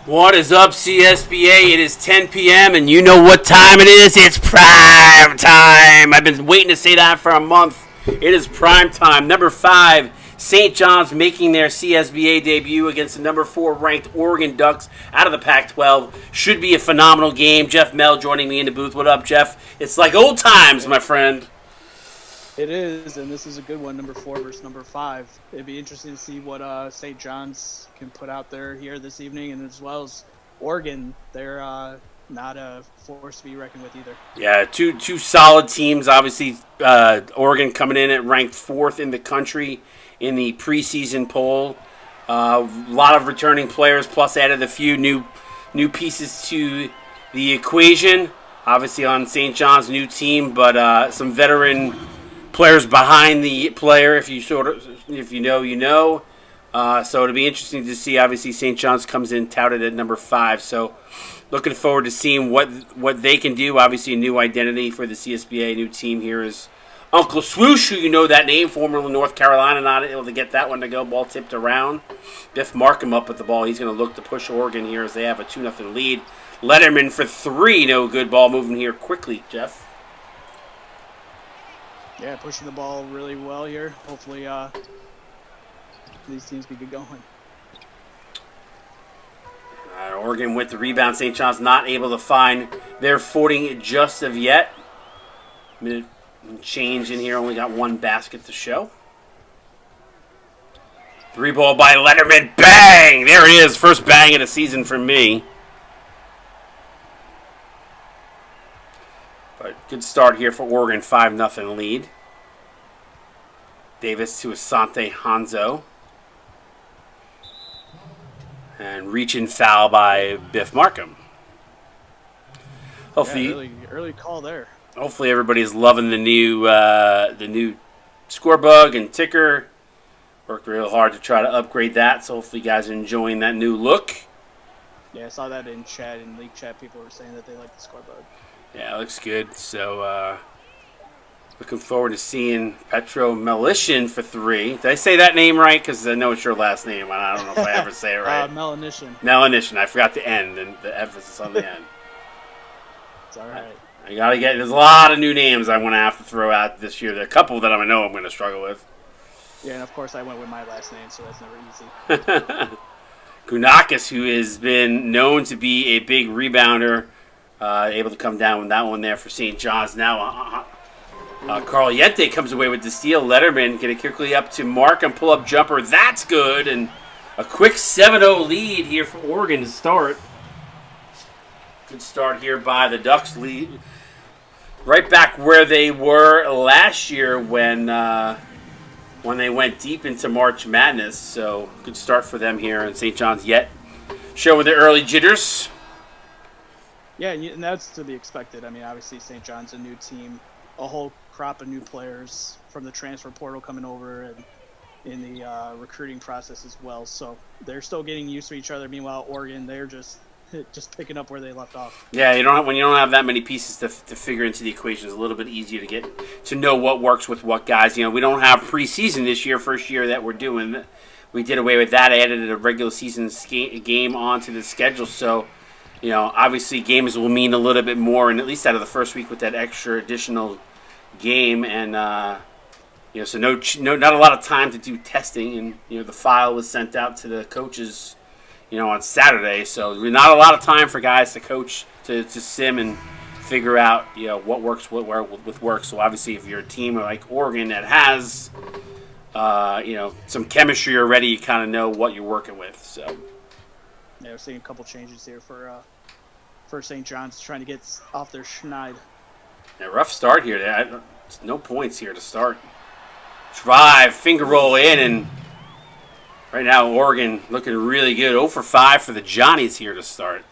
What is up, CSBA? It is 10 p.m. and you know what time it is? It's prime time. I've been waiting to say that for a month. It is prime time. Number 5, St. John's making their CSBA debut against the number 4 ranked Oregon Ducks out of the Pac-12. Should be a phenomenal game. Jeff Mell joining me in the booth. What up, Jeff? It's like old times, my friend. It is, and this is a good one, number 4 versus number 5. It'd be interesting to see what St. John's can put out there here this evening, and as well as Oregon. They're not a force to be reckoned with either. Yeah, two solid teams. Obviously, Oregon coming in at ranked 4th in the country in the preseason poll. A lot of returning players, plus added a few new pieces to the equation. Obviously on St. John's new team, but some veteran players behind the player, if you know, you know. So it'll be interesting to see. Obviously, St. John's comes in touted at number 5. So looking forward to seeing what they can do. Obviously, a new identity for the CSBA. New team here is Uncle Swoosh, who you know that name, formerly North Carolina, not able to get that one to go. Ball tipped around. Biff Markham up with the ball. He's going to look to push Oregon here as they have a 2-0 lead. Letterman for 3. No good. Ball moving here quickly, Jeff. Yeah, pushing the ball really well here. Hopefully these teams can get going. Oregon with the rebound. St. John's not able to find their footing just of yet. Minute and change in here. Only got one basket to show. 3 ball by Letterman. Bang! There it is. First bang of the season for me. But good start here for Oregon. 5-0 lead. Davis to Asante Hanzo. And reach-in foul by Biff Markham. Hopefully, early call there. Hopefully everybody's loving the new score bug and ticker. Worked real hard to try to upgrade that, so hopefully you guys are enjoying that new look. Yeah, I saw that in chat, in league chat. People were saying that they like the score bug. Yeah, it looks good. So looking forward to seeing Petro Melishin for 3. Did I say that name right? Because I know it's your last name, and I don't know if I ever say it right. Melanishin. Melanishin. I forgot the N and the emphasis on the N. It's all right. I gotta get. There's a lot of new names I'm gonna have to throw out this year. There are a couple that I know I'm gonna struggle with. Yeah, and of course I went with my last name, so that's never easy. Kunakis, who has been known to be a big rebounder, able to come down with that one there for St. John's. Now Carl Yente comes away with the steal. Letterman get it quickly up to Markham, pull-up jumper. That's good, and a quick 7-0 lead here for Oregon to start. Good start here by the Ducks. Lead right back where they were last year when they went deep into March Madness. So good start for them here, and St. John's yet showing the early jitters. Yeah, and that's to be expected. I mean, obviously St. John's a new team, a whole crop of new players from the transfer portal coming over and in the recruiting process as well. So they're still getting used to each other. Meanwhile, Oregon, they're just picking up where they left off. Yeah, when you don't have that many pieces to figure into the equation, it's a little bit easier to get to know what works with what guys. We don't have preseason this year, first year that we're doing. We did away with that, added a regular season game onto the schedule. So, obviously games will mean a little bit more, and at least out of the first week with that extra additional game. And so not a lot of time to do testing, and the file was sent out to the coaches on Saturday, so not a lot of time for guys to coach, to sim and figure out, what works with work. So obviously if you're a team like Oregon that has, some chemistry already, you kind of know what you're working with. So yeah, we're seeing a couple changes here for St. John's trying to get off their schneid. Yeah, rough start here. No points here to start. Drive, finger roll in, and right now, Oregon looking really good. 0 for 5 for the Johnnies here to start.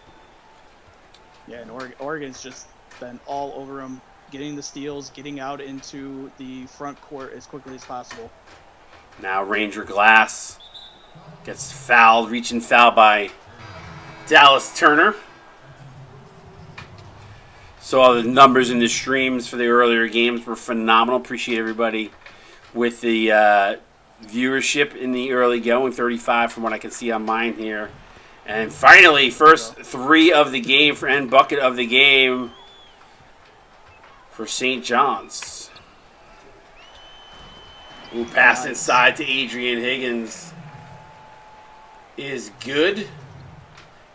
Yeah, and Oregon's just been all over them, getting the steals, getting out into the front court as quickly as possible. Now Ranger Glass gets fouled, reaching foul by Dallas Turner. Saw the numbers in the streams for the earlier games were phenomenal. Appreciate everybody with the viewership in the early going, 35 from what I can see on mine here. And finally, first three of the game and bucket of the game for St. John's. Ooh, pass inside to Adrian Higgins is good.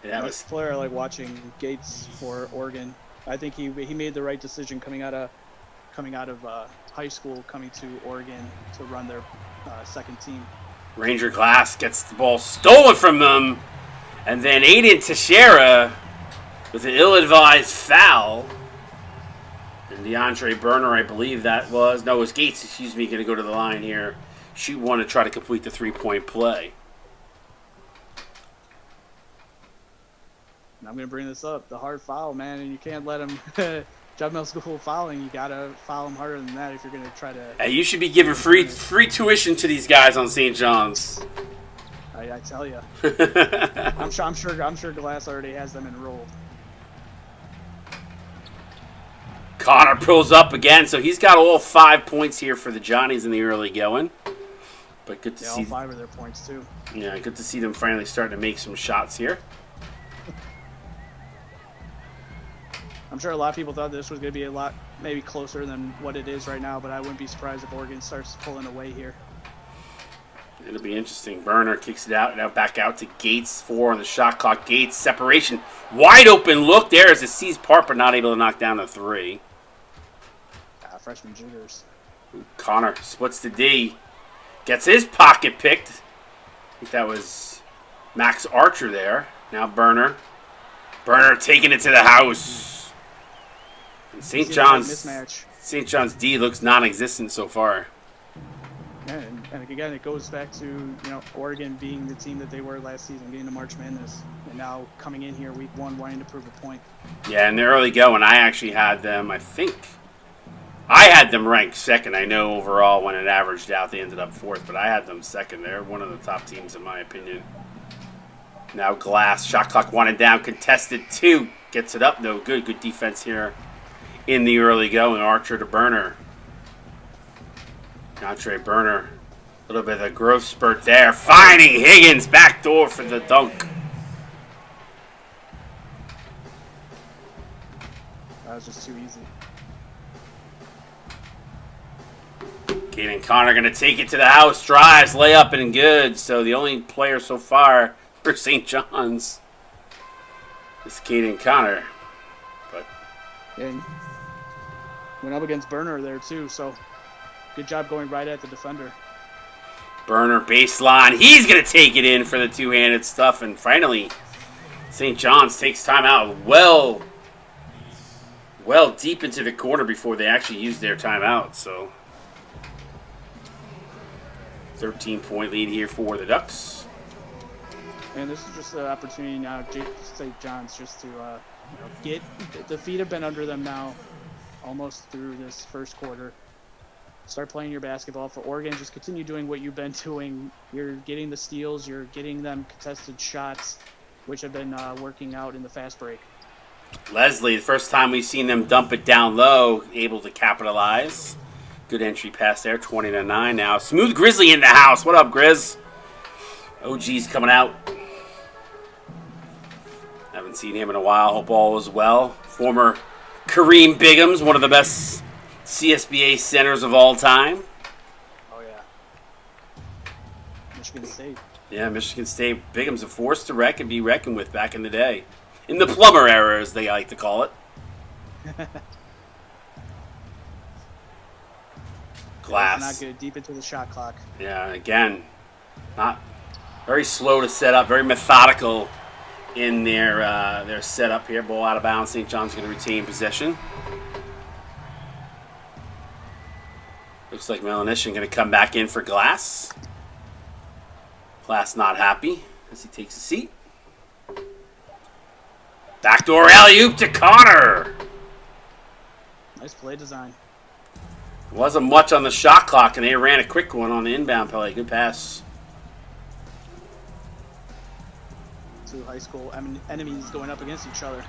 And that was player I like watching Gates for Oregon. I think he made the right decision coming out of high school, coming to Oregon to run their second team. Ranger Glass gets the ball stolen from them. And then Aiden Teixeira with an ill-advised foul. And DeAndre Burner, I believe that was. No, it was Gates, excuse me, going to go to the line here. Shoot one to try to complete the three-point play. And I'm going to bring this up. The hard foul, man, and you can't let him job middle school fouling. You got to foul him harder than that if you're going to try to... Hey, you should be giving free tuition to these guys on St. John's. I tell you. I'm sure Glass already has them enrolled. Connor pulls up again, so he's got all 5 points here for the Johnnies in the early going. But good to see all 5 of their points too. Yeah, good to see them finally starting to make some shots here. I'm sure a lot of people thought this was going to be a lot maybe closer than what it is right now, but I wouldn't be surprised if Oregon starts pulling away here. It'll be interesting. Burner kicks it out. Now back out to Gates. 4 on the shot clock. Gates separation. Wide open look there as it sees Park, but not able to knock down the 3. Freshman jitters. Connor splits the D. Gets his pocket picked. I think that was Max Archer there. Now Burner. Burner taking it to the house. And St. John's D looks non-existent so far. Yeah, and again, it goes back to Oregon being the team that they were last season, getting to March Madness, and now coming in here week 1 wanting to prove a point. Yeah, in the early going, I actually had them. I had them ranked second. I know overall when it averaged out, they ended up 4th, but I had them second. They're one of the top teams in my opinion. Now Glass, shot clock wanted down, contested 2, gets it up, no good. Good defense here in the early going. Archer to Burner. DeAndre Burner, a little bit of a growth spurt there. Finding Higgins, back door for the dunk. That was just too easy. Caden Connor going to take it to the house, drives, layup, and good. So the only player so far for St. John's is Caden Connor. But and went up against Burner there too, so good job going right at the defender. Burner baseline. He's going to take it in for the two-handed stuff. And finally, St. John's takes time out well deep into the quarter before they actually use their timeout. So 13-point lead here for the Ducks. And this is just an opportunity now, St. John's, just to get the feet have been under them now almost through this first quarter. Start playing your basketball. For Oregon, just continue doing what you've been doing. You're getting the steals. You're getting them contested shots, which have been working out in the fast break. Leslie, the first time we've seen them dump it down low, able to capitalize. Good entry pass there, 20-9 now. Smooth Grizzly in the house. What up, Grizz? OG's coming out. Haven't seen him in a while. Hope all is well. Former Kareem Bigham's, one of the best CSBA centers of all time. Oh, yeah. Michigan State. Yeah, Michigan State. Bigham's a force to be reckoned with back in the day. In the plumber era, as they like to call it. Glass. Not good. Deep into the shot clock. Yeah, again, not very slow to set up. Very methodical in their setup here. Ball out of bounds. St. John's going to retain possession. Looks like Melanishin going to come back in for Glass. Glass not happy as he takes a seat. Backdoor alley-oop to Connor. Nice play design. Wasn't much on the shot clock, and they ran a quick one on the inbound play. Good pass. Two high school enemies going up against each other.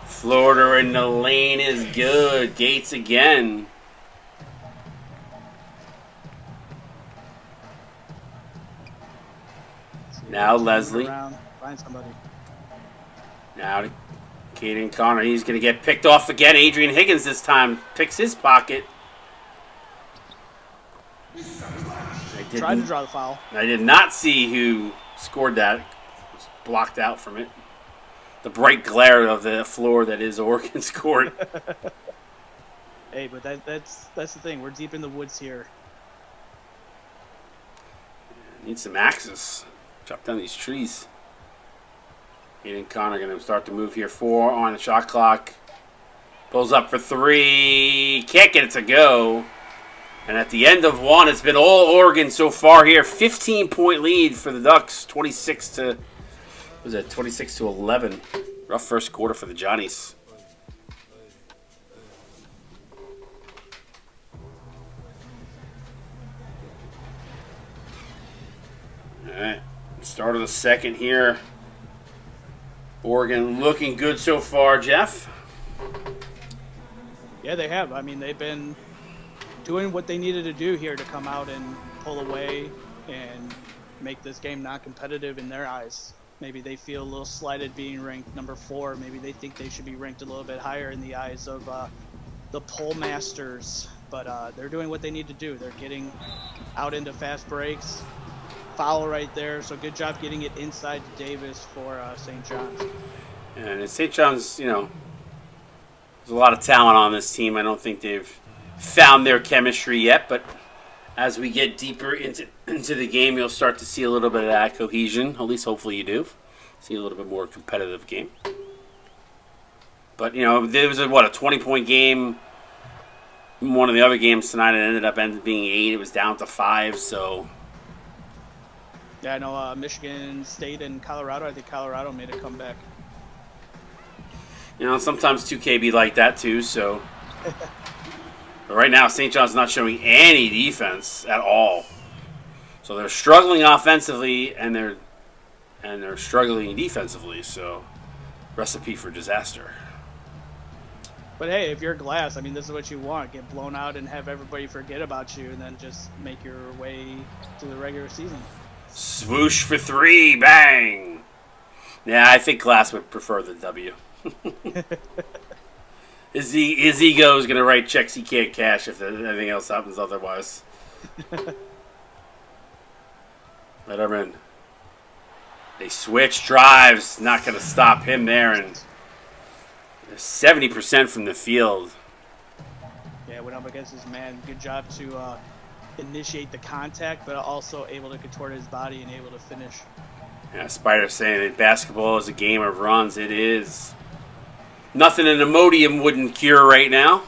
Floater in the lane is good. Gates again. Now Leslie. Find somebody. Now to Caden Connor. He's going to get picked off again. Adrian Higgins this time picks his pocket. Tried to draw the foul. I did not see who scored that. It was blocked out from it. The bright glare of the floor that is Oregon's court. Hey, but that's the thing. We're deep in the woods here. Need some axes. Chop down these trees. Aiden Connor going to start to move here. 4 on the shot clock. Pulls up for 3. Can't get it to go. And at the end of 1, it's been all Oregon so far here. 15-point lead for the Ducks. 26 to 11. Rough first quarter for the Johnnies. All right. Start of the second here. Oregon looking good so far, Jeff. Yeah, they have. I mean, they've been doing what they needed to do here to come out and pull away and make this game not competitive in their eyes. Maybe they feel a little slighted being ranked number 4. Maybe they think they should be ranked a little bit higher in the eyes of the poll masters. But they're doing what they need to do. They're getting out into fast breaks. Foul right there. So good job getting it inside to Davis for St. John's. And at St. John's, you know, there's a lot of talent on this team. I don't think they've found their chemistry yet, but as we get deeper into the game, you'll start to see a little bit of that cohesion. At least hopefully you do. See a little bit more competitive game. But, you know, there was a 20-point game. One of the other games tonight, it ended up being 8. It was down to 5, so... Yeah, I know Michigan State and Colorado. I think Colorado made a comeback. You know, sometimes 2K be like that too, so... But right now, St. John's not showing any defense at all. So they're struggling offensively, and they're struggling defensively, so... Recipe for disaster. But hey, if you're Glass, I mean, this is what you want. Get blown out and have everybody forget about you, and then just make your way to the regular season. Swoosh for 3, bang! Yeah, I think Glass would prefer the W. His ego is going to write checks he can't cash if anything else happens otherwise. Let him in. They switch drives. Not going to stop him there. And 70% from the field. Yeah, went up against his man. Good job to initiate the contact, but also able to contort his body and able to finish. Yeah, Spider saying that basketball is a game of runs. It is. Nothing an Imodium wouldn't cure right now.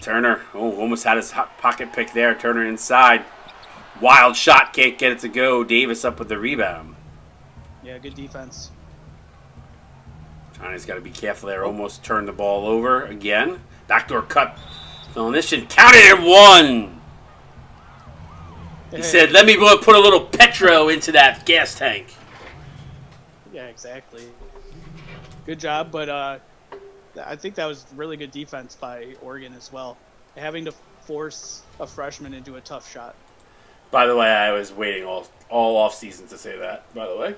Turner, almost had his pocket pick there. Turner inside. Wild shot, can't get it to go. Davis up with the rebound. Yeah, good defense. Johnny's got to be careful there. Almost turned the ball over again. Backdoor cut. Philonician counted it 1. He said, let me put a little Petro into that gas tank. Yeah, exactly. Good job, but I think that was really good defense by Oregon as well. Having to force a freshman into a tough shot. By the way, I was waiting all off season to say that, by the way.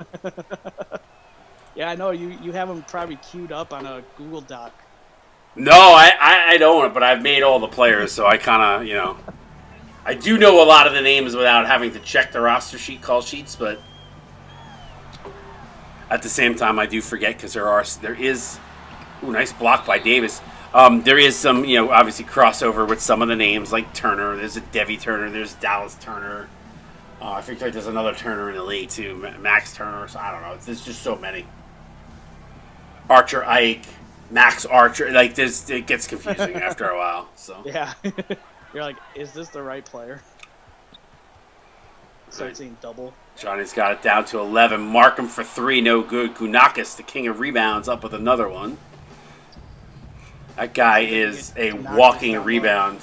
Yeah, I know. You have them probably queued up on a Google Doc. No, I don't, but I've made all the players, so I kind of, you know. I do know a lot of the names without having to check the roster sheet, call sheets, but at the same time, I do forget because there is, nice block by Davis. There is some, you know, obviously crossover with some of the names like Turner. There's a Devi Turner. There's Dallas Turner. I think there's another Turner in the league too, Max Turner. So I don't know. There's just so many. Archer Ike, Max Archer. Like it gets confusing after a while. So yeah, you're like, is this the right player? Start seeing double. Johnny's got it down to 11. Mark him for 3, no good. Gunakis, the king of rebounds, up with another one. That guy is a walking rebound.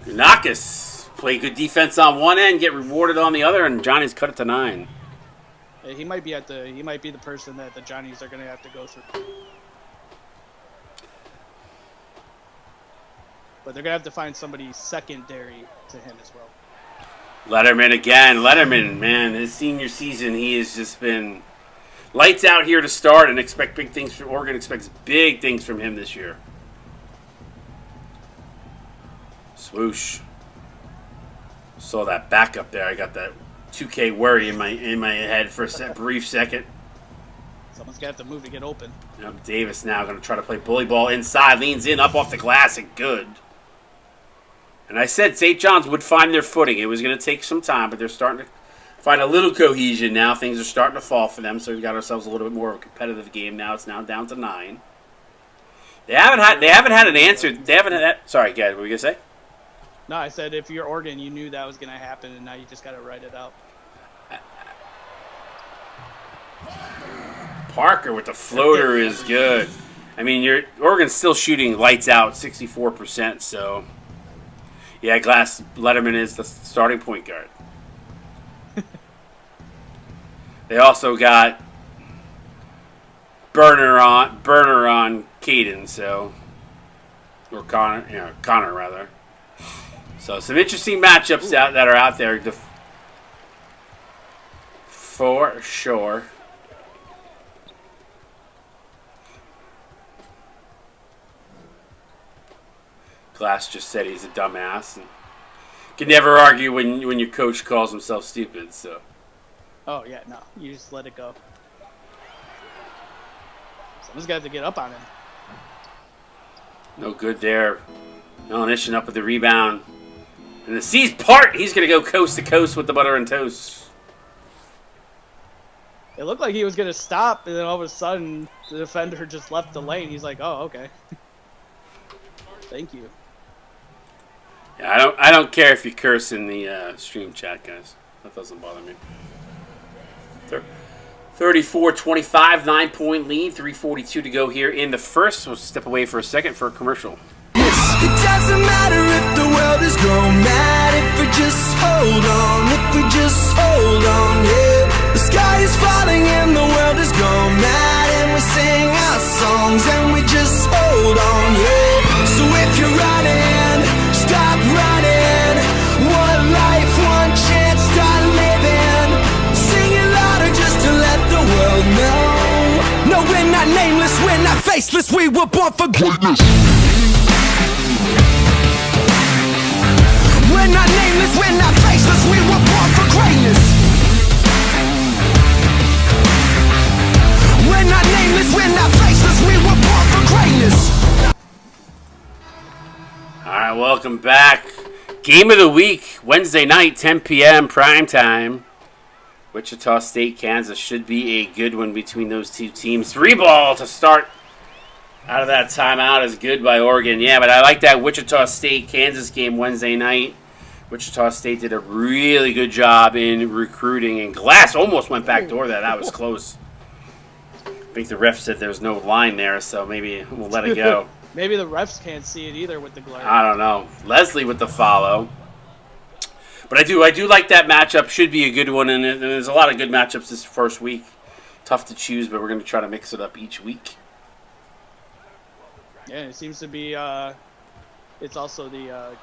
Gunakis play good defense on one end, get rewarded on the other, and Johnny's cut it to 9. He might be the person that the Johnnies are going to have to go through. But they're going to have to find somebody secondary to him as well. Letterman again. Letterman, man, his senior season, he has just been Lights out here to start, and expect big things from Oregon. Expects big things from him this year. Swoosh. Saw that backup there. I got that 2K worry in my head for a brief second. Someone's got to move to get open. Yep, Davis now going to try to play bully ball inside. Leans in, up off the glass, and good. And I said St. John's would find their footing. It was going to take some time, but they're starting to find a little cohesion now. Things are starting to fall for them, so we've got ourselves a little bit more of a competitive game now. It's now down to 9. They haven't had an answer. They haven't had that. Sorry, guys, what were you going to say? No, I said if you're Oregon, you knew that was going to happen, and now you just got to write it out. Parker with the floater is good. I mean, Oregon's still shooting lights out, 64%. So, yeah, Glass Letterman is the starting point guard. They also got Burner on Caden, so or Connor rather. So some interesting matchups that are out there for sure. Glass just said he's a dumbass and can never argue when your coach calls himself stupid. So. Oh yeah, no, you just let it go. Someone's got to get up on him. No good there. Melanition up with the rebound. And the C's part. He's going to go coast to coast with the butter and toast. It looked like he was going to stop, and then all of a sudden, the defender just left the lane. He's like, oh, okay. Thank you. Yeah, I don't care if you curse in the stream chat, guys. That doesn't bother me. 34-25, 9-point lead, 3:42 to go here in the first. We'll step away for a second for a commercial. It doesn't matter if the world is gone mad, if we just hold on, yeah. The sky is falling and the world is gone mad, and we sing our songs and we just hold on, yeah. So if you're running, stop running. One life, one chance, start living. Sing it louder just to let the world know. No, we're not nameless, we're not faceless, we were born for greatness. We're not nameless, we're not faceless, we were born for greatness. We're not nameless, we're not faceless, we were born for greatness. Alright, welcome back. Game of the week, Wednesday night, 10 p.m. prime time. Wichita State, Kansas should be a good one between those two teams. 3-ball to start. Out of that timeout is good by Oregon. Yeah, but I like that Wichita State-Kansas game Wednesday night. Wichita State did a really good job in recruiting, and Glass almost went backdoor there. That was close. I think the ref said there's no line there, so maybe we'll let it go. Maybe the refs can't see it either with the glare. I don't know. Leslie with the follow. But I do like that matchup. Should be a good one, and there's a lot of good matchups this first week. Tough to choose, but we're going to try to mix it up each week. Yeah, it seems to be. It's also the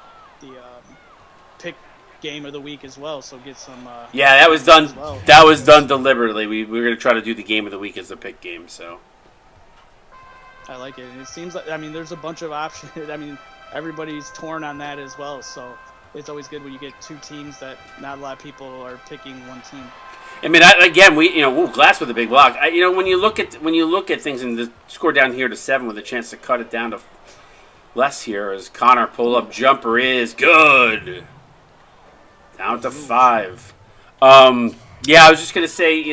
pick game of the week as well. So get some. Yeah, that was done. Well. That was done deliberately. We were going to try to do the game of the week as the pick game. So. I like it. And it seems like there's a bunch of options. Everybody's torn on that as well. So it's always good when you get two teams that not a lot of people are picking one team. Glass with a big block. When you look at things and the score down here to 7 with a chance to cut it down to less here as Connor pull-up jumper is good. Down to 5. I was just gonna say,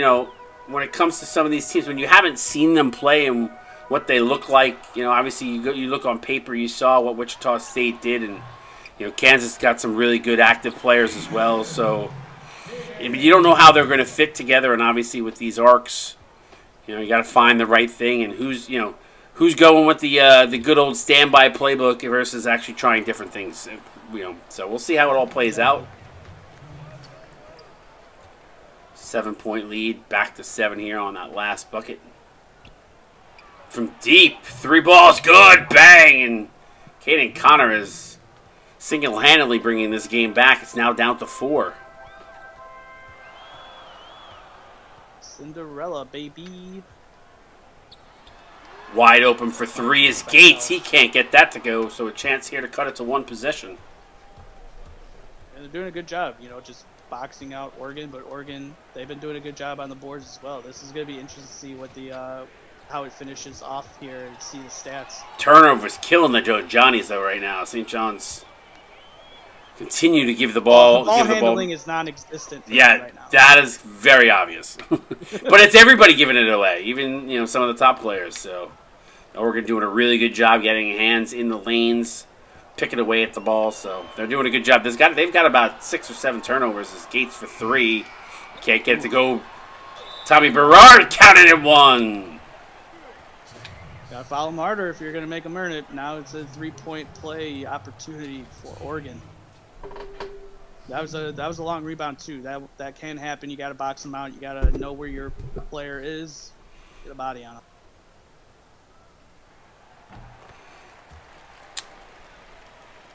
when it comes to some of these teams, when you haven't seen them play and what they look like, obviously you look on paper, you saw what Wichita State did, and Kansas got some really good active players as well. So. You don't know how they're going to fit together, and obviously with these arcs, you got to find the right thing, and who's going with the good old standby playbook versus actually trying different things. So we'll see how it all plays out. 7-point lead, back to 7 here on that last bucket. From deep, 3 balls, good, bang, and Caden Connor is single-handedly bringing this game back. It's now down to 4. Cinderella, baby. Wide open for three is Gates. He can't get that to go, so a chance here to cut it to one possession. And they're doing a good job, just boxing out Oregon, but Oregon, they've been doing a good job on the boards as well. This is going to be interesting to see what how it finishes off here and see the stats. Turnovers killing the Johnnies, though, right now. St. John's continue to give the ball. Ball handling is non-existent right now. That is very obvious. But it's everybody giving it away, even some of the top players. So Oregon doing a really good job getting hands in the lanes, picking away at the ball. So they're doing a good job. They've got about 6 or 7 turnovers. This Gates for 3. Can't get it to go. Tommy Berard counted it 1. Gotta foul them harder if you're gonna make them earn it. Now it's a 3-point play opportunity for Oregon. That was a long rebound too. That can happen. You gotta box them out. You gotta know where your player is. Get a body on him.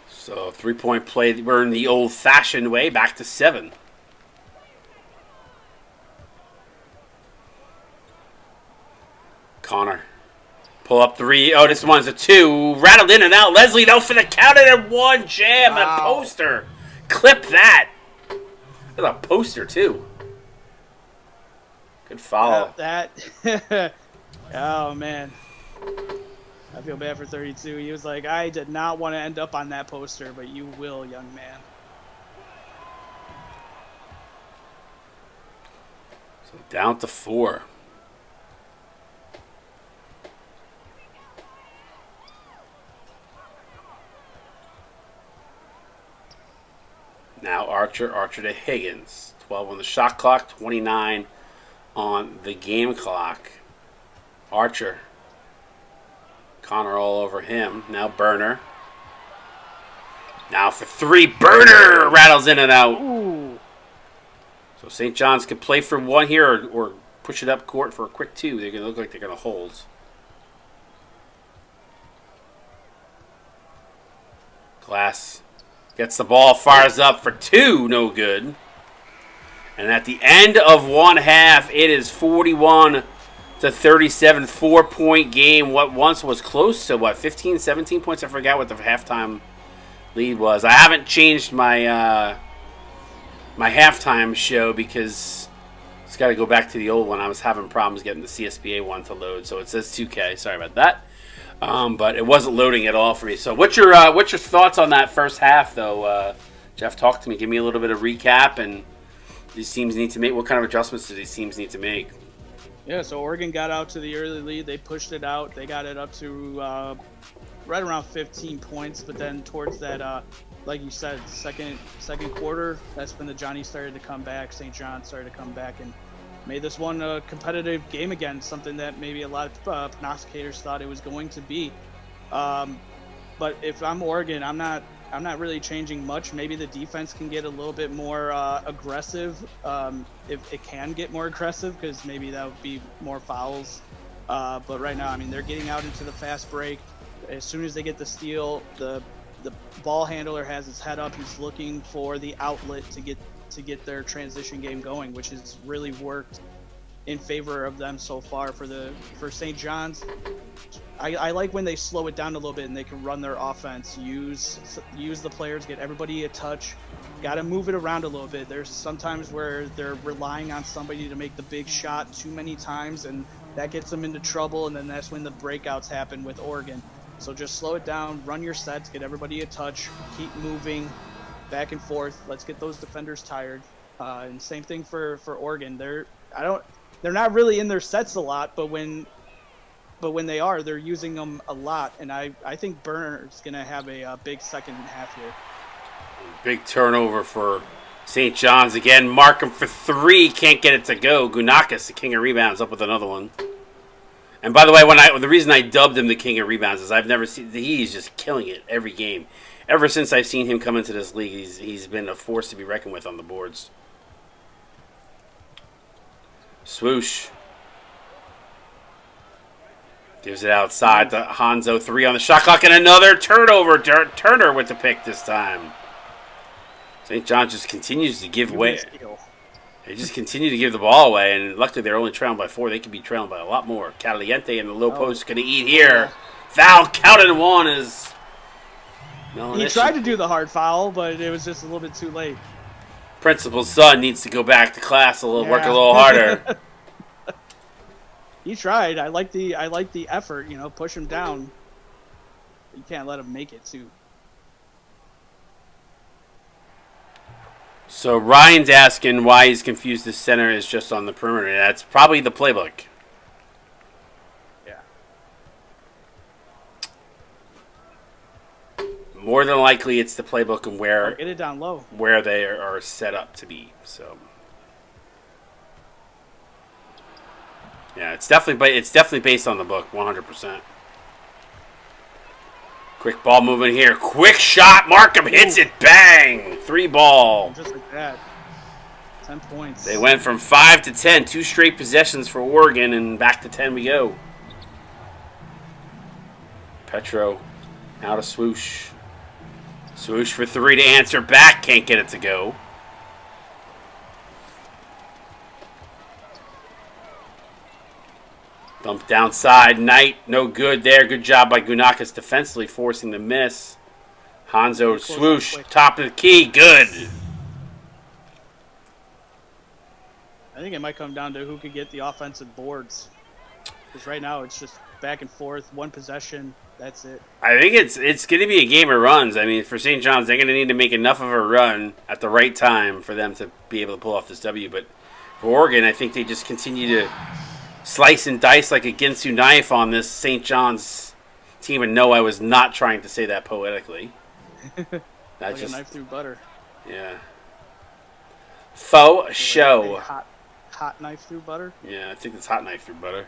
So 3-point play. We're in the old-fashioned way. Back to 7. Connor. Pull up 3. Oh, this one's a 2. Rattled in and out. Leslie, though, for the count at 1. Jam. Wow. A poster. Clip that. That's a poster, too. Good follow. Oh, man. I feel bad for 32. He was like, I did not want to end up on that poster, but you will, young man. So down to 4. Now Archer to Higgins. 12 on the shot clock, 29 on the game clock. Archer. Connor all over him. Now Burner. Now for 3. Burner rattles in and out. Ooh. So St. John's could play for 1 here or push it up court for a quick 2. They're going to look like they're going to hold. Glass. Gets the ball, fires up for 2, no good. And at the end of one half, it is 41-37, 4-point game. What once was close to, 15, 17 points? I forgot what the halftime lead was. I haven't changed my my halftime show because it's got to go back to the old one. I was having problems getting the CSBA one to load, so it says 2K. Sorry about that. But it wasn't loading at all for me. So what's your thoughts on that first half, though? Jeff, talk to me. Give me a little bit of recap. And these teams need to make, what kind of adjustments do these teams need to make? Yeah, so Oregon got out to the early lead. They pushed it out. They got it up to right around 15 points. But then towards that, like you said, second quarter, that's when the Johnnies started to come back. St. John started to come back and made this one a competitive game again, something that maybe a lot of prognosticators thought it was going to be. But if I'm Oregon, I'm not really changing much. Maybe the defense can get a little bit more aggressive, if it can get more aggressive, because maybe that would be more fouls. But right now, I mean, they're getting out into the fast break. As soon as they get the steal, the ball handler has his head up. He's looking for the outlet to get their transition game going, which has really worked in favor of them so far. For St. John's, I like when they slow it down a little bit and they can run their offense, use the players, get everybody a touch, got to move it around a little bit. There's sometimes where they're relying on somebody to make the big shot too many times, and that gets them into trouble, and then that's when the breakouts happen with Oregon. So just slow it down, run your sets, get everybody a touch, keep moving back and forth. Let's get those defenders tired. And same thing for Oregon. They're not really in their sets a lot, but when they are, they're using them a lot. And I think Burner's going to have a big second half here. Big turnover for St. John's again. Markham for 3, can't get it to go. Gunakis, the king of rebounds, up with another one. And by the way, the reason I dubbed him the king of rebounds is I've never seen, he's just killing it every game. Ever since I've seen him come into this league, he's been a force to be reckoned with on the boards. Swoosh. Gives it outside to Hanzo. 3 on the shot clock and another turnover. Turner with the pick this time. St. John just continues to give way. They just continue to give the ball away, and luckily they're only trailing by 4. They could be trailing by a lot more. Caliente in the low post going to eat here. Foul counted 1 is... No, he tried to do the hard foul, but it was just a little bit too late. Principal's son needs to go back to class work a little harder. He tried. I like the effort, push him down. You can't let him make it too. So Ryan's asking why he's confused the center is just on the perimeter. That's probably the playbook. Yeah. More than likely it's the playbook and where get it down low. Where they are set up to be. So yeah, it's definitely based on the book, 100%. Quick ball movement here. Quick shot. Markham hits it. Bang. 3 ball. Just like that. 10 points. They went from 5 to 10. 2 straight possessions for Oregon, and back to 10 we go. Petro out of swoosh. Swoosh for 3 to answer back. Can't get it to go. Dump downside. Knight, no good there. Good job by Gunakis defensively forcing the miss. Hanzo swoosh, top of the key. Good. I think it might come down to who could get the offensive boards. Because right now it's just back and forth, 1 possession. That's it. I think it's going to be a game of runs. I mean, for St. John's, they're going to need to make enough of a run at the right time for them to be able to pull off this W. But for Oregon, I think they just continue to slice and dice like a Ginsu knife on this St. John's team. And no, I was not trying to say that poetically. That's like just a knife through butter. Yeah. Faux show. Hot knife through butter? Yeah, I think it's hot knife through butter.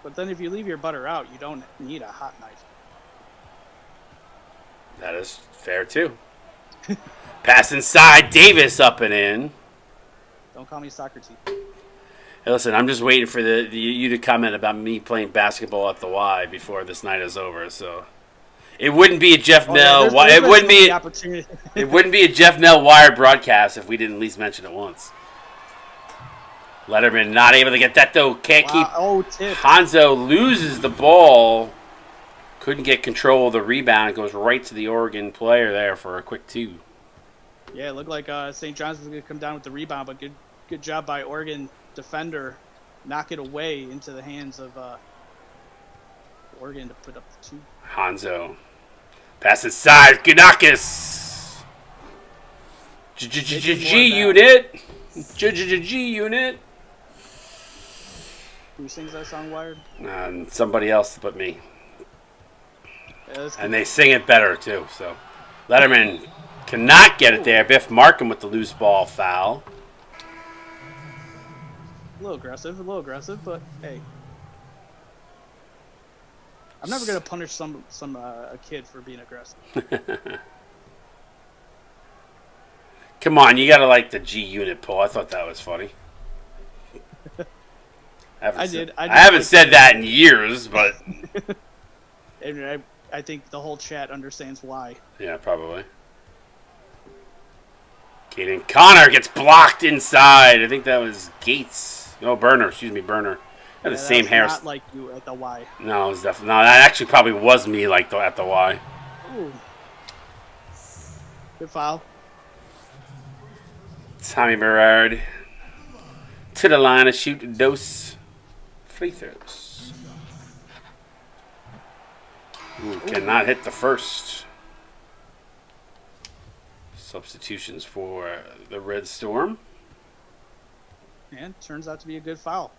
But then if you leave your butter out, you don't need a hot knife. That is fair, too. Pass inside. Davis up and in. Don't call me Socrates. Hey, listen, I'm just waiting for you to comment about me playing basketball at the Y before this night is over. So it wouldn't be a Jeff Nell. It wouldn't be. It wouldn't be a Jeff Nell Wired broadcast if we didn't at least mention it once. Letterman not able to get that though. Can't keep. Oh, tip. Hanzo loses the ball. Couldn't get control of the rebound. It goes right to the Oregon player there for a quick 2. Yeah, it looked like St. John's was going to come down with the rebound, but good job by Oregon defender. Knock it away into the hands of Oregon to put up the 2. Hanzo. Pass inside. Gunakis. G unit. G unit. Who sings that song, Wired? Somebody else but me. Yeah, and they sing it better, too. So Letterman cannot get it there. Biff Markham with the loose ball foul. A little aggressive, but hey. I'm never going to punish a kid for being aggressive. Come on, you got to like the G unit pull. I thought that was funny. I haven't said that in years, but and I think the whole chat understands why. Yeah, probably. Caden Connor gets blocked inside. I think that was Gates. No, Burner. Excuse me, Burner. Had the same hair. Not like you at the Y. No, it was definitely no. That actually probably was me at the Y. Ooh. Good foul. Tommy Berard to the line to shoot those free throws. Ooh, cannot hit the first. Substitutions for the Red Storm. And turns out to be a good foul.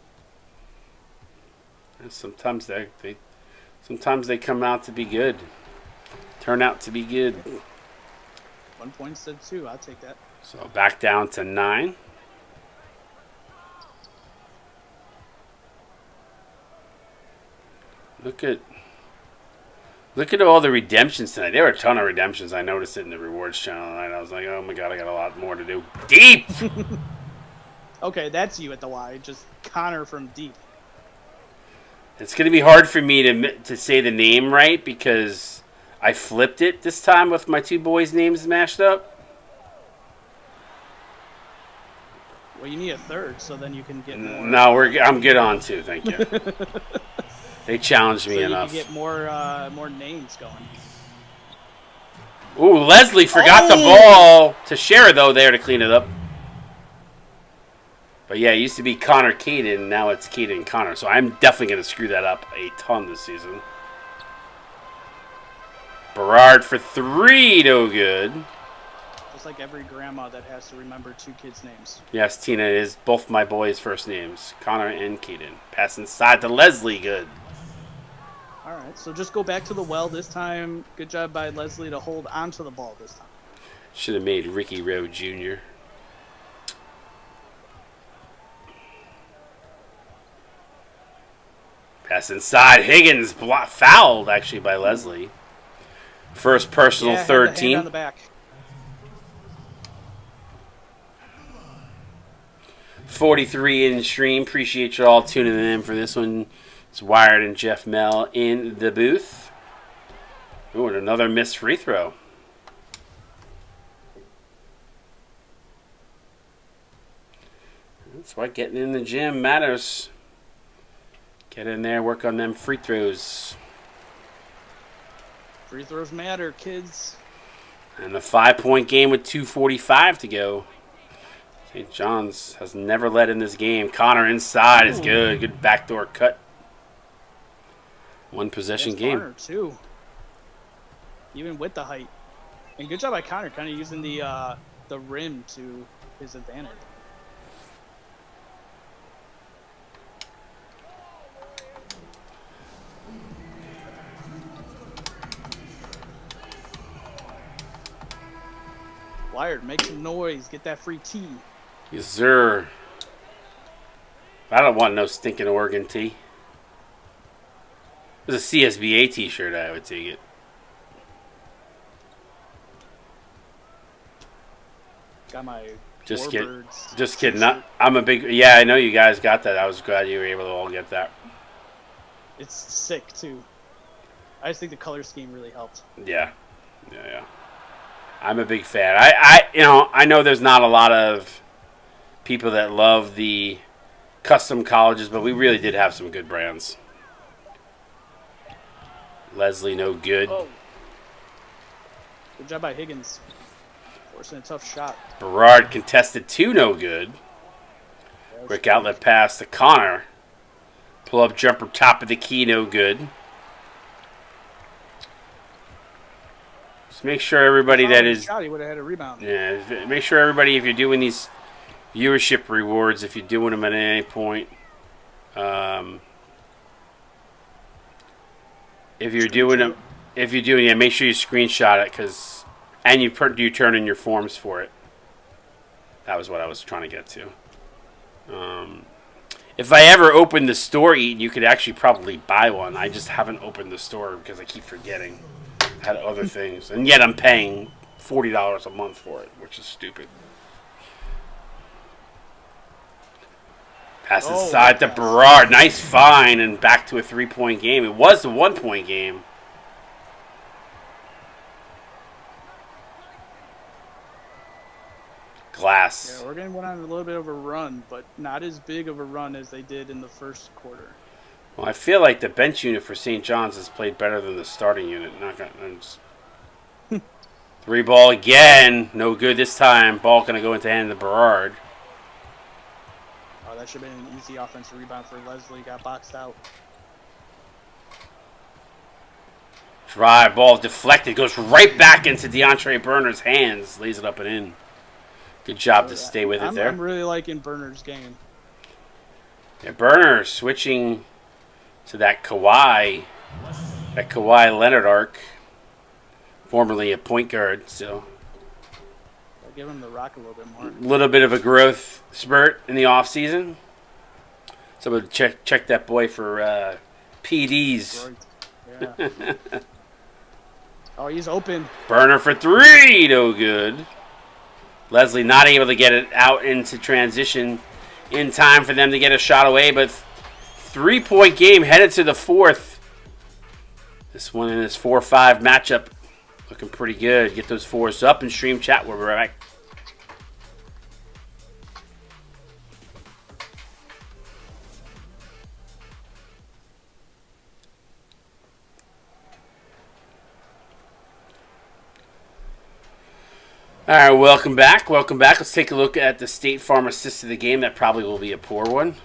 And sometimes they come out to be good. Turn out to be good. 1 point instead of 2. I'll take that. So back down to 9. Look at all the redemptions tonight. There were a ton of redemptions. I noticed it in the rewards channel tonight. I was like, oh my god, I got a lot more to do. Deep! Okay, that's you at the Y. Just Connor from deep. It's going to be hard for me to say the name right because I flipped it this time with my 2 boys' names mashed up. Well, you need a third, so then you can get more. No, I'm good on 2, thank you. They challenged me so enough. You can get more names going. Ooh, Leslie forgot the ball to share, though, there to clean it up. But yeah, it used to be Connor Caden, and now it's Caden Connor. So I'm definitely going to screw that up a ton this season. Berard for 3, no good. Just like every grandma that has to remember 2 kids' names. Yes, Tina, it is both my boys' first names, Connor and Caden. Pass inside to Leslie, good. All right, so just go back to the well this time. Good job by Leslie to hold onto the ball this time. Should have made Ricky Rowe Jr. Pass inside. Higgins fouled, actually, by Leslie. First personal, third hand team. On the back. 43 in stream. Appreciate you all tuning in for this one. It's Wired and Jeff Mel in the booth. Ooh, and another missed free throw. That's why getting in the gym matters. Get in there, work on them free throws. Free throws matter, kids. And the 5-point game with 2:45 to go. St. John's has never led in this game. Connor inside is good. Good backdoor cut. One possession game. Connor too. Even with the height. And good job by Connor, kind of using the rim to his advantage. Wired, make some noise. Get that free tea. Yes, sir. I don't want no stinking Oregon tea. It was a CSBA t-shirt, I would take it. Got my Just Warbirds just kidding. t-shirt. I'm a big... Yeah, I know you guys got that. I was glad you were able to all get that. It's sick, too. I just think the color scheme really helped. Yeah. I'm a big fan. I know there's not a lot of people that love the custom colleges, but we really did have some good brands. Leslie, no good. Oh. Good job by Higgins. Forcing a tough shot. Berard contested 2, no good. Quick outlet pass to Connor. Pull up jumper top of the key, no good. Just make sure everybody that is... Shot, he would have had a rebound. Yeah, make sure everybody, if you're doing these viewership rewards, if you're doing them at any point, if you're doing them, make sure you screenshot it, and you turn in your forms for it. That was what I was trying to get to. If I ever open the store, Eaton, you could actually probably buy one. I just haven't opened the store because I keep forgetting. I had other things, and yet I'm paying $40 a month for it, which is stupid. Pass inside to Berard. Nice find, and back to a 3-point game. It was a 1-point game. Glass. Yeah, Oregon went on a little bit of a run, but not as big of a run as they did in the first quarter. Well, I feel like the bench unit for St. John's has played better than the starting unit. 3 ball again. No good this time. Ball going to go into hand of Berard. Oh, that should have been an easy offensive rebound for Leslie. Got boxed out. Drive, ball deflected. Goes right back into DeAndre Berner's hands. Lays it up and in. Good job to stay with it there. I'm really liking Berner's game. Yeah, Berner switching to that Kawhi Leonard arc. Formerly a point guard, so I'll give him the rock a little bit more. A little bit of a growth spurt in the offseason. So we'll check that boy for PDs. Yeah. Oh, he's open. Berner for 3, no good. Leslie not able to get it out into transition in time for them to get a shot away, but 3-point game headed to the 4th. This one in this 4-5 matchup looking pretty good. Get those 4s up and stream chat. We'll be right back. All right, welcome back. Welcome back. Let's take a look at the State Farm assist of the game. That probably will be a poor one.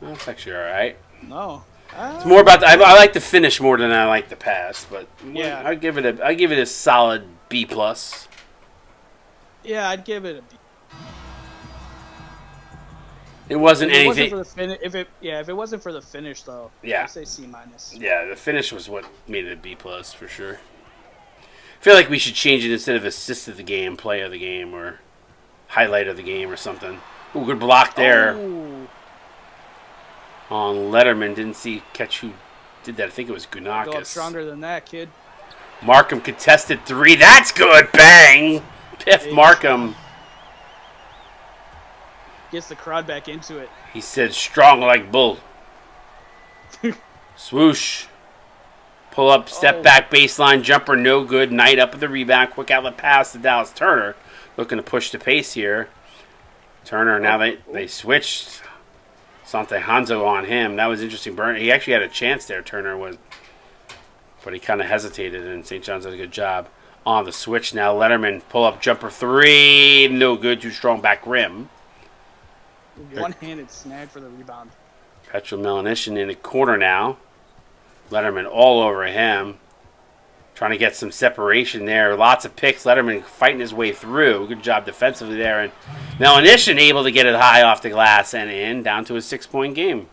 That's actually all right. No. It's more about I like the finish more than I like the pass, but Yeah. I give it a solid B plus. Yeah, I'd give it a B. It wasn't If it anything. wasn't for the if it wasn't for the finish though, Yeah. I'd say C minus. Yeah, the finish was what made it a B plus for sure. I feel like we should change it instead of assist of the game, play of the game, or highlight of the game, or something. Ooh, good block there Oh, on Letterman. Didn't catch who did that. I think it was go up Gunakis. stronger than that, kid. Markham contested 3. That's good. Bang. Piff Markham. Gets the crowd back into it. He said strong like bull. Swoosh. Pull up, step back, baseline jumper, no good. Knight up with the rebound. Quick outlet pass to Dallas Turner. Looking to push the pace here. Turner, now they switched. Sante Hanzo on him. That was interesting. He actually had a chance there, Turner was. But he kind of hesitated, and St. John's did a good job. On the switch now, Letterman, pull up jumper 3. No good, too strong back rim. One-handed snag for the rebound. Petrol Melanishin in the corner now. Letterman all over him. Trying to get some separation there. Lots of picks. Letterman fighting his way through. Good job defensively there. And Melanishin able to get it high off the glass and in. Down to a 6-point game.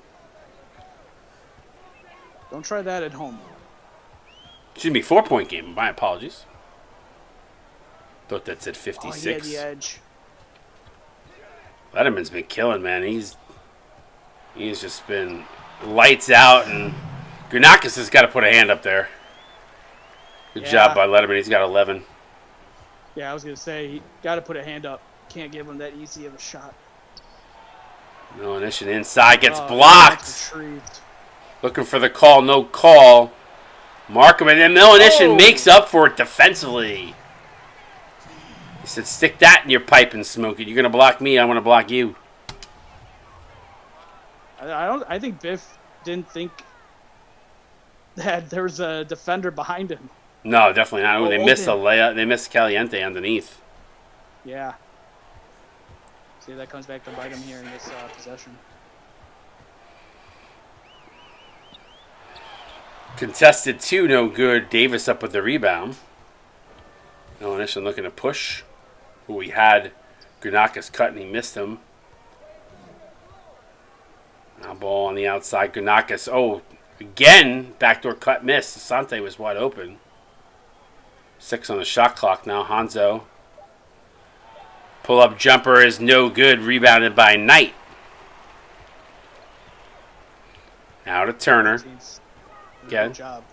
Don't try that at home. Excuse me, 4-point game. My apologies. Thought that said Oh, 56. he had the edge. Letterman's been killing, man. He's just been lights out, and Gunakis has got to put a hand up there. Good job by Letterman. He's got 11. Yeah, I was gonna say he got to put a hand up. Can't give him that easy of a shot. Melanishin inside gets Oh, blocked. that's retrieved. Looking for the call, no call. Markham, and then Melanishin Oh. makes up for it defensively. He said, stick that in your pipe and smoke it. You're going to block me, I'm going to block you. I think Biff didn't think that there was a defender behind him. No, definitely not. Ooh, they missed a open. layup. They missed Caliente underneath. Yeah. See, that comes back to bite him here in this possession. Contested 2, no good. Davis up with the rebound. Melanishin looking to push. Who he had Gunakis cut and he missed him. Now ball on the outside. Gunakis. Oh, again, backdoor cut missed. Asante was wide open. 6 on the shot clock now. Hanzo. Pull up jumper is no good. Rebounded by Knight. Now to Turner. Again. Good job.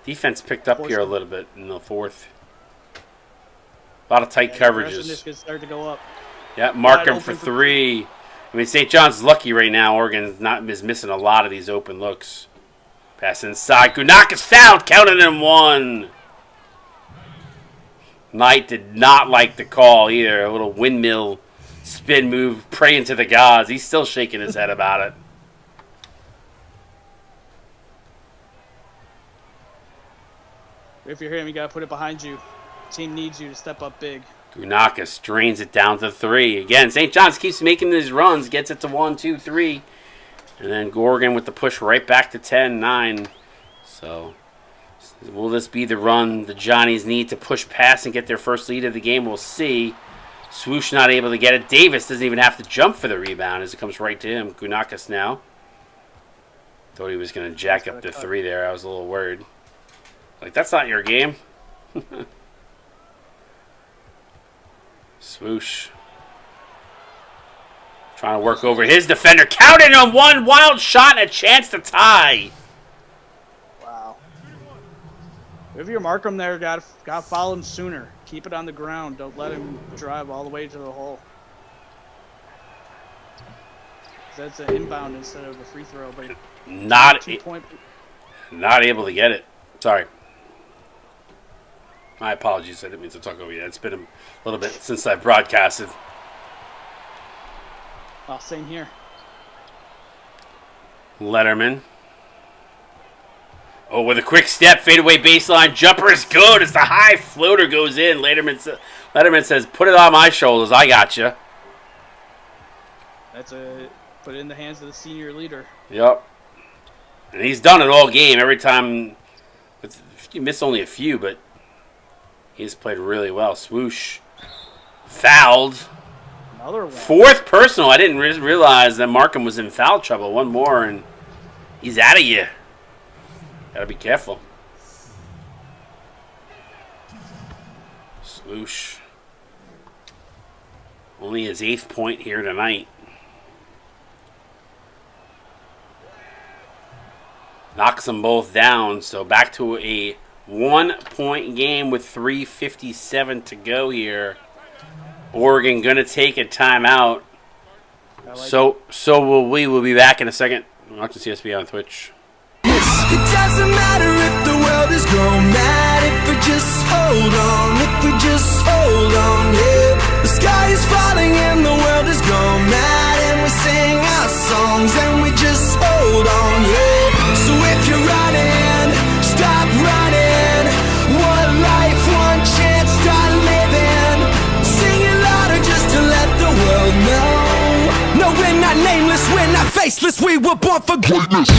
Defense picked up here a little bit in the fourth. A lot of tight coverages. This could start to go up. Yeah, Markham Wide for open 3. I mean, St. John's lucky right now. Oregon is missing a lot of these open looks. Pass inside. Gunakis fouled. Counted in 1. Knight did not like the call either. A little windmill spin move, praying to the gods. He's still shaking his head about it. If you're him, you gotta put it behind you. Team needs you to step up big. Gunakis drains it down to 3. Again, St. John's keeps making these runs, gets it to 1, 2, 3. And then Gorgon with the push right back to 10, 9. So, will this be the run the Johnnies need to push past and get their first lead of the game? We'll see. Swoosh not able to get it. Davis doesn't even have to jump for the rebound as it comes right to him. Gunakis now. Thought he was going to jack up the 3 there. I was a little worried. Like, that's not your game. Swoosh. Trying to work over his defender. Counted him. 1 wild shot and a chance to tie. Wow. If you're Markham there, got to follow him sooner. Keep it on the ground. Don't let him drive all the way to the hole. That's an inbound instead of a free throw. But Not 2-point. Not able to get it. Sorry. My apologies. I didn't mean to talk over you. It's been a little bit since I've broadcasted. Oh, same here. Letterman. Oh, with a quick step, fadeaway baseline jumper is good. As the high floater goes in, Letterman says, "Put it on my shoulders. I got you." That's put it in the hands of the senior leader. Yep. And he's done it all game. Every time, he missed only a few, but he's played really well. Swoosh. Fouled. Another one. Fourth personal. I didn't realize that Markham was in foul trouble. One more, and he's out of you. Gotta be careful. Swoosh. Only his 8th point here tonight. Knocks them both down, so back to a 1-point game with 3:57 to go here. Oregon gonna take a timeout. So will we. We'll be back in a second. Watching CSB on Twitch. It doesn't matter if the world is gone mad, if we just hold on, if we just hold on, yeah. The sky is falling and the world is gone mad, and we sing our songs and we just hold on, yeah. So if you're running, stop running. One life, one chance, start living. Sing it louder just to let the world know. No, we're not nameless, we're not faceless, we were born for greatness.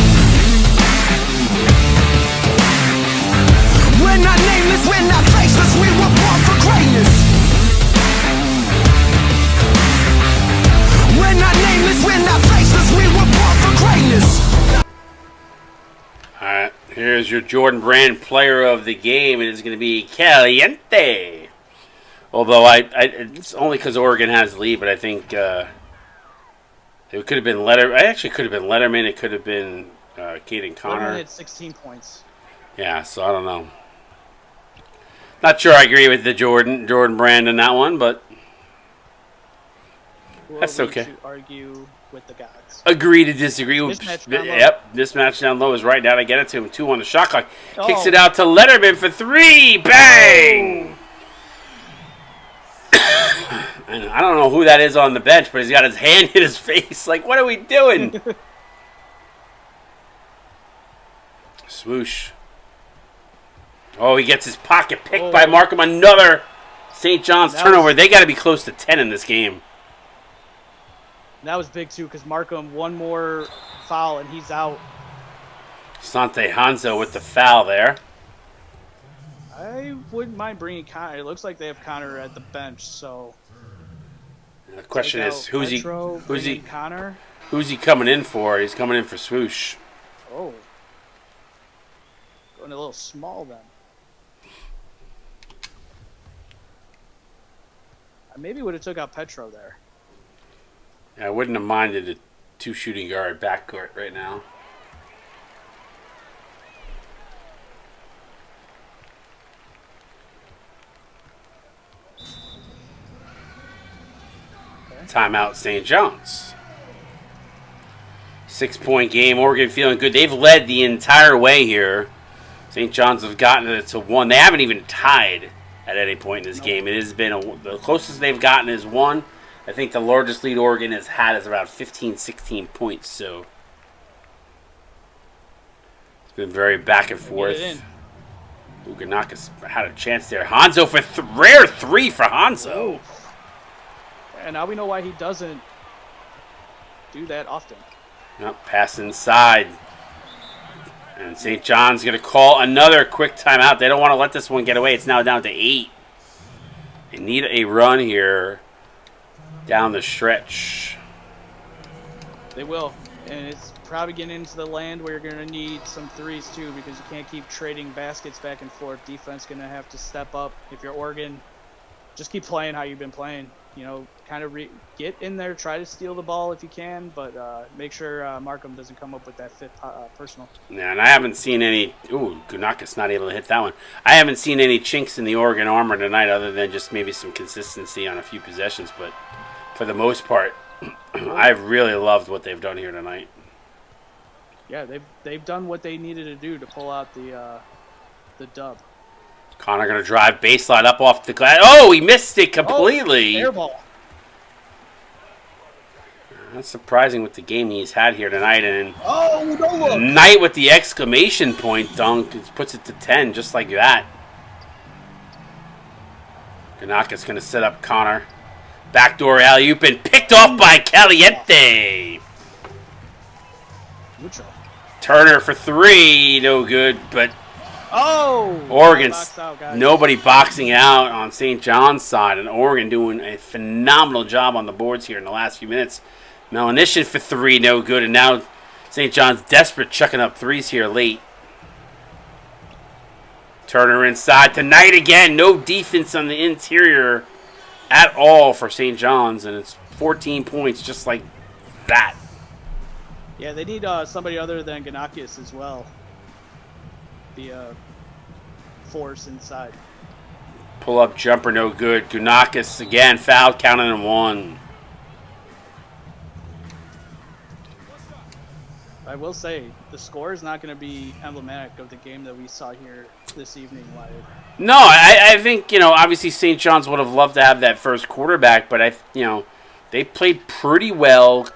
We're not nameless, we're not faceless, we were born for greatness. We're not nameless, we're not faceless, we were born for greatness. Alright, here's your Jordan Brand player of the game. It is going to be Caliente. Although it's only because Oregon has the lead, but I think it could have been Letterman. It could have been Caden Connor. Letterman had 16 points. Yeah, so I don't know. Not sure I agree with the Jordan Brand in that one, but that's okay. To argue with the gods. Agree to disagree. Mismatch down low. Yep, mismatch down low is right down. I get it to him. 2 on the shot clock. Kicks Oh. it out to Letterman for 3. Bang! And I don't know who that is on the bench, but he's got his hand in his face. Like, what are we doing? Swoosh. Oh, he gets his pocket picked by Markham. Another St. John's turnover. They got to be close to 10 in this game. That was big, too, because Markham, one more foul, and he's out. Sante Hanzo with the foul there. I wouldn't mind bringing Connor. It looks like they have Connor at the bench, so... The question is, who's he Connor? Who's he coming in for? He's coming in for Swoosh. Oh. Going a little small, then. I maybe would have took out Petro there. Yeah, I wouldn't have minded a 2 shooting guard backcourt right now. Timeout, St. John's. 6-point game. Oregon feeling good. They've led the entire way here. St. John's have gotten it to 1. They haven't even tied at any point in this game. It has been the closest they've gotten is 1. I think the largest lead Oregon has had is around 15, 16 points. So it's been very back and forth. Uganakas had a chance there. Hanzo for rare 3 for Hanzo. Oh. And now we know why he doesn't do that often. Yep, pass inside. And St. John's going to call another quick timeout. They don't want to let this one get away. It's now down to 8. They need a run here down the stretch. They will. And it's probably getting into the land where you're going to need some threes, too, because you can't keep trading baskets back and forth. Defense going to have to step up. If you're Oregon, just keep playing how you've been playing. You know, kind of get in there, try to steal the ball if you can, but make sure Markham doesn't come up with that 5th personal. Yeah, and I haven't seen any... Ooh, Gunakis not able to hit that one. I haven't seen any chinks in the Oregon armor tonight other than just maybe some consistency on a few possessions, but for the most part, I've really loved what they've done here tonight. Yeah, they've done what they needed to do to pull out the dub. Connor going to drive baseline up off the glass. Oh, he missed it completely. Air ball. That's surprising with the game he's had here tonight. And Oh, don't look. Knight with the exclamation point dunk puts it to 10 just like that. Ganaka's going to set up Connor. Backdoor alley-oop and picked off by Caliente. Mucho. Turner for 3. No good, but Oh! Oregon's Box out, guys. nobody boxing out on St. John's side, and Oregon doing a phenomenal job on the boards here in the last few minutes. Melanishin for 3, no good, and now St. John's desperate, chucking up threes here late. Turner inside tonight again. No defense on the interior at all for St. John's, and it's 14 points just like that. Yeah, they need somebody other than Ganakis as well. The force inside. Pull-up jumper, no good. Gunakis again, foul, counting in 1. I will say, the score is not going to be emblematic of the game that we saw here this evening live. No, I think, obviously St. John's would have loved to have that first quarterback, but they played pretty well,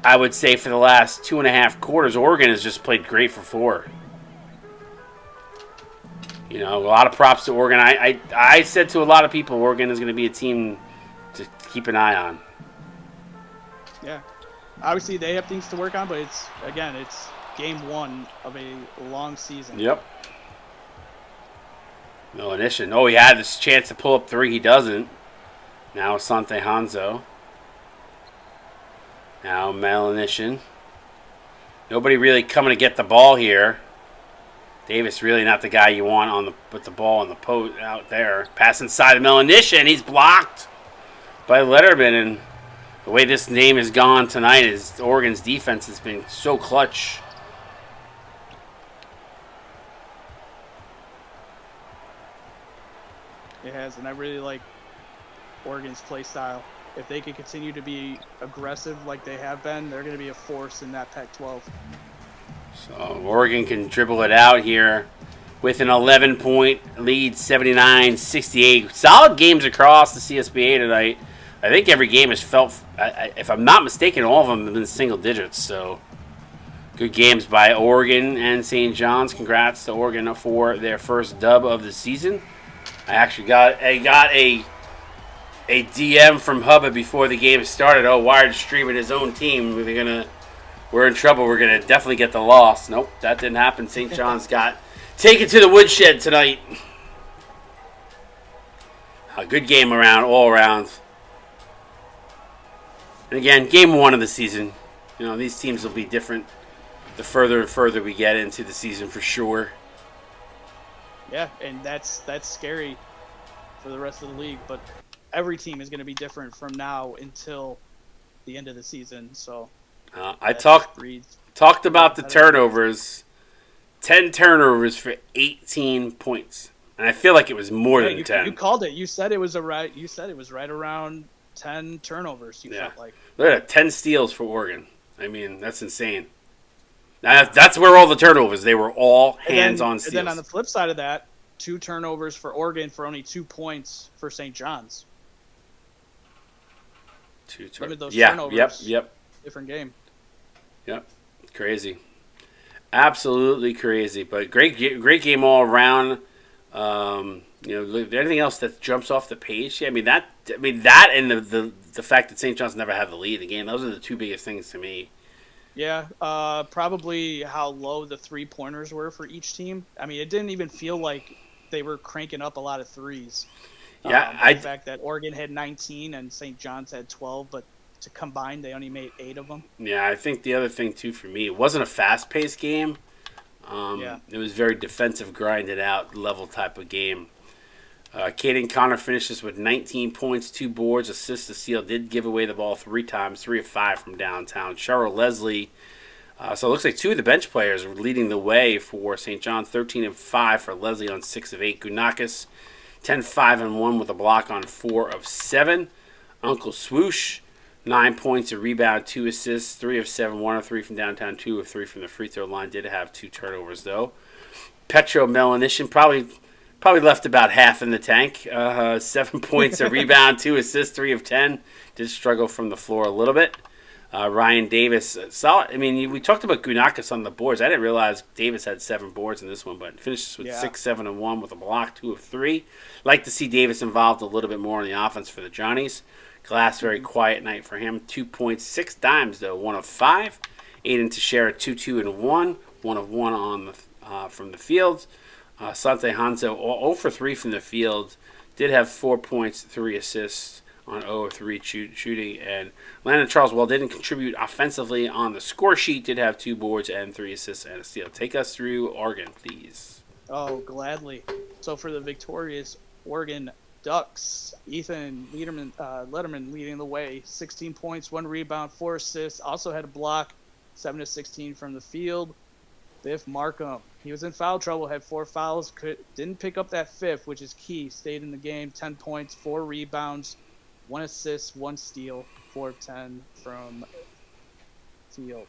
I would say, for the last 2.5 quarters. Oregon has just played great for 4. A lot of props to Oregon. I said to a lot of people, Oregon is going to be a team to keep an eye on. Yeah. Obviously, they have things to work on, but it's game 1 of a long season. Yep. Melanishin. Oh, he had this chance to pull up 3. He doesn't. Now Asante Hanzo. Now Melanishin. Nobody really coming to get the ball here. Davis really not the guy you want with the ball on the post out there. Pass inside of Melanishin. He's blocked by Letterman, and the way this game has gone tonight is Oregon's defense has been so clutch. It has, and I really like Oregon's play style. If they can continue to be aggressive like they have been, they're going to be a force in that Pac-12. So Oregon can dribble it out here with an 11-point lead, 79-68. Solid games across the CSBA tonight. I think every game has felt, if I'm not mistaken, all of them have been single digits. So good games by Oregon and St. John's. Congrats to Oregon for their first dub of the season. I actually got a DM from Hubba before the game started. Oh, Wired streaming his own team. We're in trouble. We're gonna definitely get the loss. Nope, that didn't happen. St. John's got taken to the woodshed tonight. A good game all around. And again, game 1 of the season. These teams will be different the further and further we get into the season for sure. Yeah, and that's scary for the rest of the league. But every team is going to be different from now until the end of the season. So I talked about the turnovers. 10 turnovers for 18 points, and I feel like it was more than 10. You called it. You said it was right around 10 turnovers. Felt like. Look at that, 10 steals for Oregon. I mean, that's insane. That's where all the turnovers. They were all hands-on steals. And then on the flip side of that, 2 turnovers for Oregon for only 2 points for St. John's. 2 turnovers. Yep. Different game. Yep. Crazy. Absolutely crazy. But great game all around. Anything else that jumps off the page? Yeah, that and the fact that St. John's never had the lead in the game. Those are the 2 biggest things to me. Yeah, probably how low the 3-pointers were for each team. It didn't even feel like they were cranking up a lot of threes. Yeah, the fact that Oregon had 19 and St. John's had 12, but to combine, they only made 8 of them. Yeah, I think the other thing too for me, it wasn't a fast-paced game. It was very defensive, grinded out level type of game. Caden Connor finishes with 19 points, 2 boards, assists, a steal. Did give away the ball 3 times, 3 of 5 from downtown. Cheryl Leslie. So it looks like 2 of the bench players were leading the way for St. John's. 13 of 5 for Leslie on 6 of 8. Gunakis, 10, 5, and 1 with a block on 4 of 7. Uncle Swoosh, 9 points, a rebound, 2 assists, 3 of 7, 1 of 3 from downtown, 2 of 3 from the free throw line. Did have 2 turnovers though. Petro Melanishin, probably Probably left about half in the tank. 7 points, a rebound, 2 assists, 3 of 10. Did struggle from the floor a little bit. Ryan Davis, solid. I mean, we talked about Gunakis on the boards. I didn't realize Davis had 7 boards in this one, but finishes with 6, 7, and 1 with a block, 2 of 3. Like to see Davis involved a little bit more in the offense for the Johnnies. Glass, very quiet night for him. 2 points, 6 dimes though, 1 of 5. Aiden Teixeira, 2, 2, and 1. 1 of 1 on the from the field. Sante Hanzo, 0 for 3 from the field. Did have 4 points, 3 assists on 0 of 3 shooting. And Landon Charles, didn't contribute offensively on the score sheet. Did have 2 boards and 3 assists and a steal. Take us through Oregon, please. Oh, gladly. So for the victorious Oregon Ducks, Ethan Letterman leading the way. 16 points, 1 rebound, 4 assists. Also had a block, 7 of 16 from the field. Biff Markham, he was in foul trouble, had 4 fouls, didn't pick up that 5th, which is key. Stayed in the game, 10 points, 4 rebounds, 1 assist, 1 steal, 4 of 10 from field.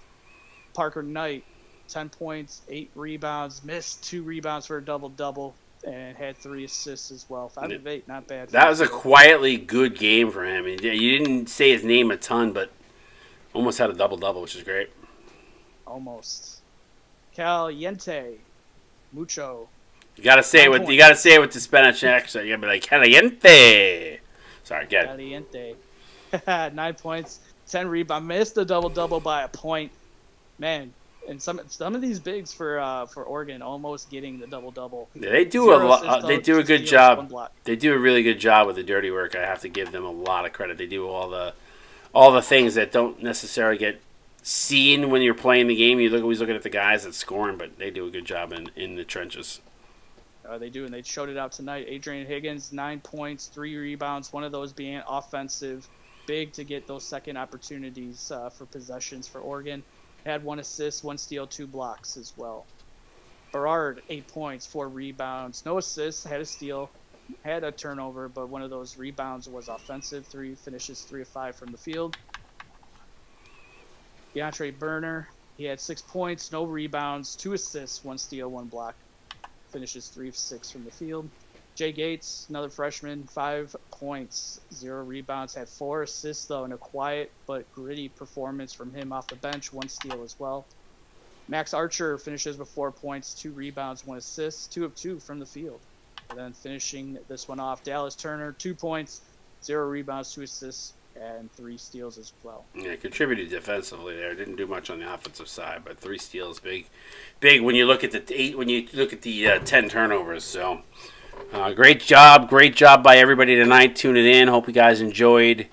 Parker Knight, 10 points, 8 rebounds, missed 2 rebounds for a double-double, and had 3 assists as well. 5 of 8, not bad. That was a quietly good game for him. You didn't say his name a ton, but almost had a double-double, which is great. Almost. Caliente, mucho. You gotta say it with the Spanish accent. You gotta be like caliente. Sorry, get it. Caliente. 9 points, 10 rebounds. Missed a double-double by a point. Man, and some of these bigs for Oregon almost getting the double-double. Yeah, they do they do a good job. They do a really good job with the dirty work. I have to give them a lot of credit. They do all the things that don't necessarily get seen when you're playing the game. You always looking at the guys that's scoring, but they do a good job in the trenches. They do, and they showed it out tonight. Adrian Higgins, 9 points, 3 rebounds, one of those being offensive, big to get those second opportunities for possessions for Oregon. Had 1 assist, 1 steal, 2 blocks as well. Berard, 8 points, 4 rebounds, no assists, had a steal, had a turnover, but one of those rebounds was offensive. 3 finishes, 3 of 5 from the field. DeAndre Burner, he had 6 points, no rebounds, 2 assists, 1 steal, 1 block. Finishes 3 of 6 from the field. Jay Gates, another freshman, 5 points, 0 rebounds, had 4 assists though, in a quiet but gritty performance from him off the bench, 1 steal as well. Max Archer finishes with 4 points, 2 rebounds, 1 assist, 2 of 2 from the field. And then finishing this one off, Dallas Turner, 2 points, 0 rebounds, 2 assists, and 3 steals as well. Yeah, contributed defensively there. Didn't do much on the offensive side, but 3 steals, big when you look at the 10 turnovers. So, great job by everybody tonight tuning in. Hope you guys enjoyed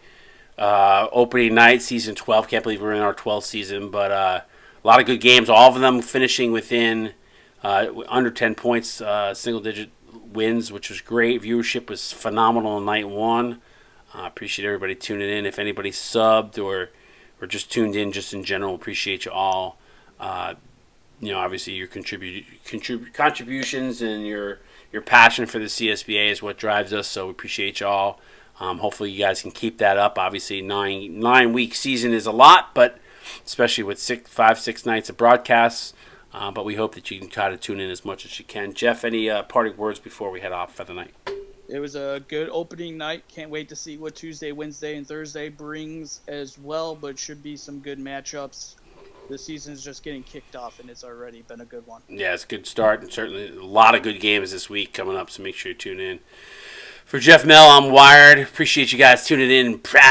opening night, season 12. Can't believe we're in our 12th season, but a lot of good games. All of them finishing within under 10 points, single-digit wins, which was great. Viewership was phenomenal in night 1. Appreciate everybody tuning in. If anybody subbed or just tuned in, just in general, appreciate you all. Obviously your contributions and your passion for the CSBA is what drives us. So we appreciate you all. Hopefully you guys can keep that up. Obviously 9-week season is a lot, but especially with 5-6 nights of broadcasts. But we hope that you can try to tune in as much as you can. Jeff, any parting words before we head off for the night? It was a good opening night. Can't wait to see what Tuesday, Wednesday, and Thursday brings as well, but should be some good matchups. The season's just getting kicked off, and it's already been a good one. Yeah, it's a good start, and certainly a lot of good games this week coming up, so make sure you tune in. For Jeff Mel, I'm Wired. Appreciate you guys tuning in. Prime.